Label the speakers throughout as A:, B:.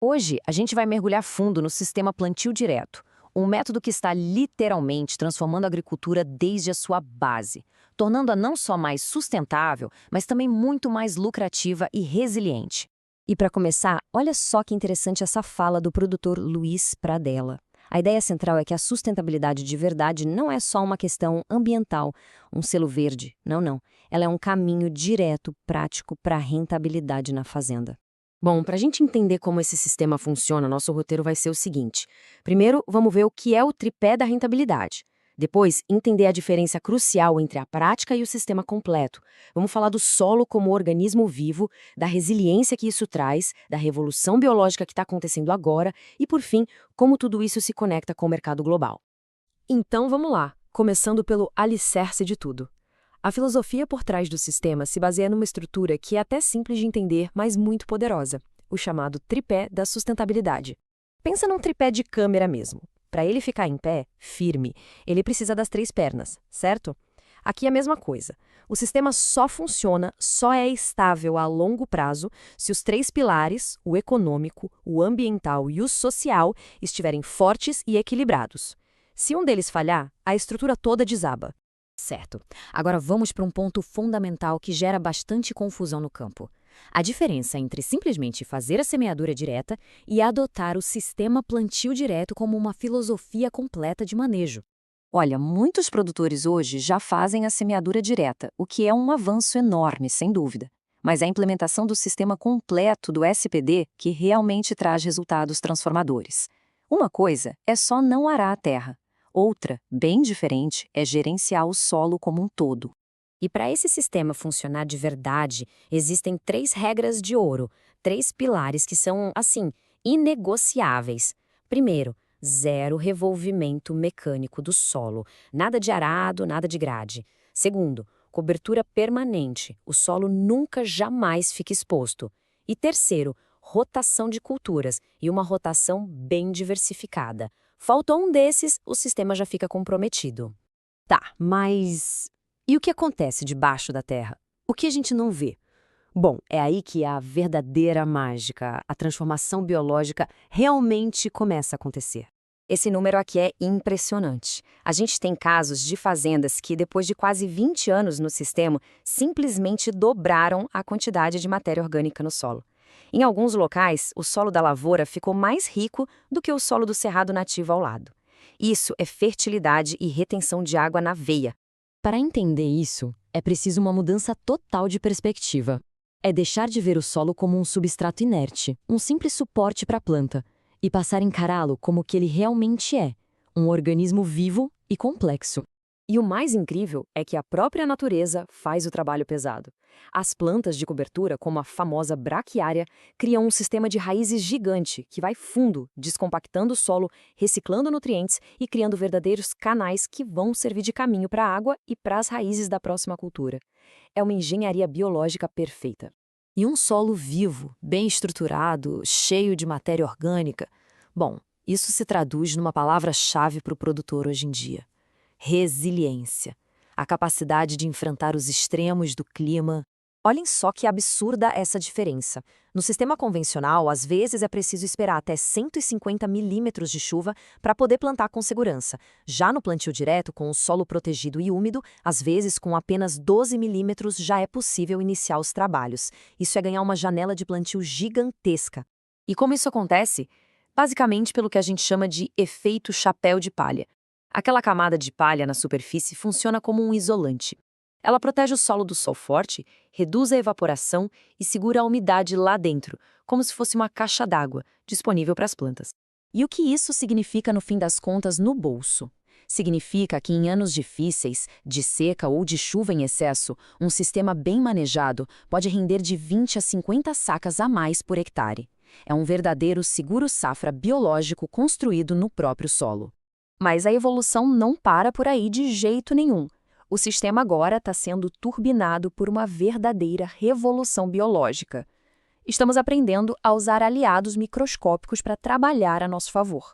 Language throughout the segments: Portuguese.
A: Hoje, a gente vai mergulhar fundo no sistema plantio direto, um método que está literalmente transformando a agricultura desde a sua base, tornando-a não só mais sustentável, mas também muito mais lucrativa e resiliente. E para começar, olha só que interessante essa fala do produtor Luiz Pradella. A ideia central é que a sustentabilidade de verdade não é só uma questão ambiental, um selo verde. Não, não. Ela é um caminho direto, prático para a rentabilidade na fazenda. Bom, para a gente entender como esse sistema funciona, nosso roteiro vai ser o seguinte. Primeiro, vamos ver o que é o tripé da rentabilidade. Depois, entender a diferença crucial entre a prática e o sistema completo. Vamos falar do solo como organismo vivo, da resiliência que isso traz, da revolução biológica que está acontecendo agora e, por fim, como tudo isso se conecta com o mercado global. Então vamos lá, começando pelo alicerce de tudo. A filosofia por trás do sistema se baseia numa estrutura que é até simples de entender, mas muito poderosa, o chamado tripé da sustentabilidade. Pensa num tripé de câmera mesmo. Para ele ficar em pé, firme, ele precisa das três pernas, certo? Aqui é a mesma coisa. O sistema só funciona, só é estável a longo prazo se os três pilares, o econômico, o ambiental e o social, estiverem fortes e equilibrados. Se um deles falhar, a estrutura toda desaba. Certo. Agora vamos para um ponto fundamental que gera bastante confusão no campo. A diferença entre simplesmente fazer a semeadura direta e adotar o sistema plantio direto como uma filosofia completa de manejo. Olha, muitos produtores hoje já fazem a semeadura direta, o que é um avanço enorme, sem dúvida. Mas é a implementação do sistema completo do SPD que realmente traz resultados transformadores. Uma coisa é só não arar a terra. Outra, bem diferente, é gerenciar o solo como um todo. E para esse sistema funcionar de verdade, existem três regras de ouro, três pilares que são, assim, inegociáveis. Primeiro, zero revolvimento mecânico do solo, nada de arado, nada de grade. Segundo, cobertura permanente, o solo nunca jamais fica exposto. E terceiro, rotação de culturas e uma rotação bem diversificada. Faltou um desses, o sistema já fica comprometido. Tá, mas e o que acontece debaixo da terra? O que a gente não vê? Bom, é aí que a verdadeira mágica, a transformação biológica, realmente começa a acontecer. Esse número aqui é impressionante. A gente tem casos de fazendas que, depois de quase 20 anos no sistema, simplesmente dobraram a quantidade de matéria orgânica no solo. Em alguns locais, o solo da lavoura ficou mais rico do que o solo do cerrado nativo ao lado. Isso é fertilidade e retenção de água na veia. Para entender isso, é preciso uma mudança total de perspectiva. É deixar de ver o solo como um substrato inerte, um simples suporte para a planta, e passar a encará-lo como o que ele realmente é, um organismo vivo e complexo. E o mais incrível é que a própria natureza faz o trabalho pesado. As plantas de cobertura, como a famosa braquiária, criam um sistema de raízes gigante que vai fundo, descompactando o solo, reciclando nutrientes e criando verdadeiros canais que vão servir de caminho para a água e para as raízes da próxima cultura. É uma engenharia biológica perfeita. E um solo vivo, bem estruturado, cheio de matéria orgânica. Bom, isso se traduz numa palavra-chave para o produtor hoje em dia: resiliência. A capacidade de enfrentar os extremos do clima. Olhem só que absurda essa diferença. No sistema convencional, às vezes é preciso esperar até 150 milímetros de chuva para poder plantar com segurança. Já no plantio direto, com o solo protegido e úmido, às vezes com apenas 12 milímetros já é possível iniciar os trabalhos. Isso é ganhar uma janela de plantio gigantesca. E como isso acontece? Basicamente pelo que a gente chama de efeito chapéu de palha. Aquela camada de palha na superfície funciona como um isolante. Ela protege o solo do sol forte, reduz a evaporação e segura a umidade lá dentro, como se fosse uma caixa d'água, disponível para as plantas. E o que isso significa no fim das contas no bolso? Significa que em anos difíceis, de seca ou de chuva em excesso, um sistema bem manejado pode render de 20 a 50 sacas a mais por hectare. É um verdadeiro seguro-safra biológico construído no próprio solo. Mas a evolução não para por aí de jeito nenhum. O sistema agora está sendo turbinado por uma verdadeira revolução biológica. Estamos aprendendo a usar aliados microscópicos para trabalhar a nosso favor.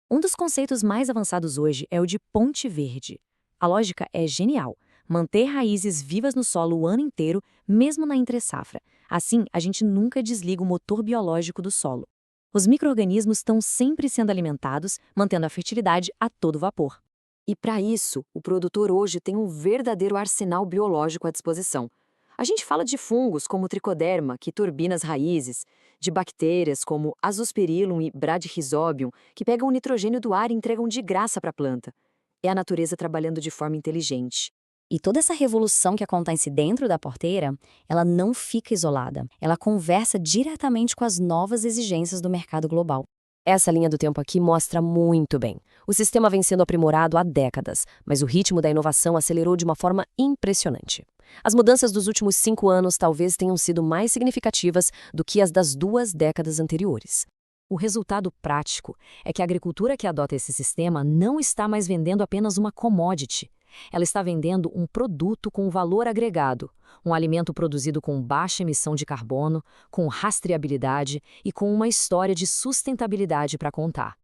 A: Um dos conceitos mais avançados hoje é o de ponte verde. A lógica é genial: manter raízes vivas no solo o ano inteiro, mesmo na entre-safra. Assim, a gente nunca desliga o motor biológico do solo.
B: Os micro-organismos estão sempre sendo alimentados, mantendo a fertilidade a todo vapor.
A: E para isso, o produtor hoje tem um verdadeiro arsenal biológico à disposição. A gente fala de fungos como o tricoderma, que turbina as raízes, de bactérias como Azospirillum e Bradyrhizobium, que pegam o nitrogênio do ar e entregam de graça para a planta. É a natureza trabalhando de forma inteligente.
B: E toda essa revolução que acontece dentro da porteira, ela não fica isolada. Ela conversa diretamente com as novas exigências do mercado global.
A: Essa linha do tempo aqui mostra muito bem. O sistema vem sendo aprimorado há décadas, mas o ritmo da inovação acelerou de uma forma impressionante. As mudanças dos últimos 5 anos talvez tenham sido mais significativas do que as das 2 décadas anteriores. O resultado prático é que a agricultura que adota esse sistema não está mais vendendo apenas uma commodity. Ela está vendendo um produto com valor agregado, um alimento produzido com baixa emissão de carbono, com rastreabilidade e com uma história de sustentabilidade para contar.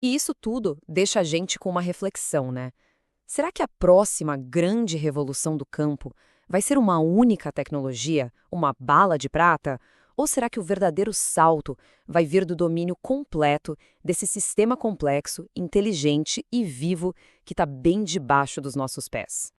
A: E isso tudo deixa a gente com uma reflexão, né? Será que a próxima grande revolução do campo vai ser uma única tecnologia, uma bala de prata? Ou será que o verdadeiro salto vai vir do domínio completo desse sistema complexo, inteligente e vivo que está bem debaixo dos nossos pés?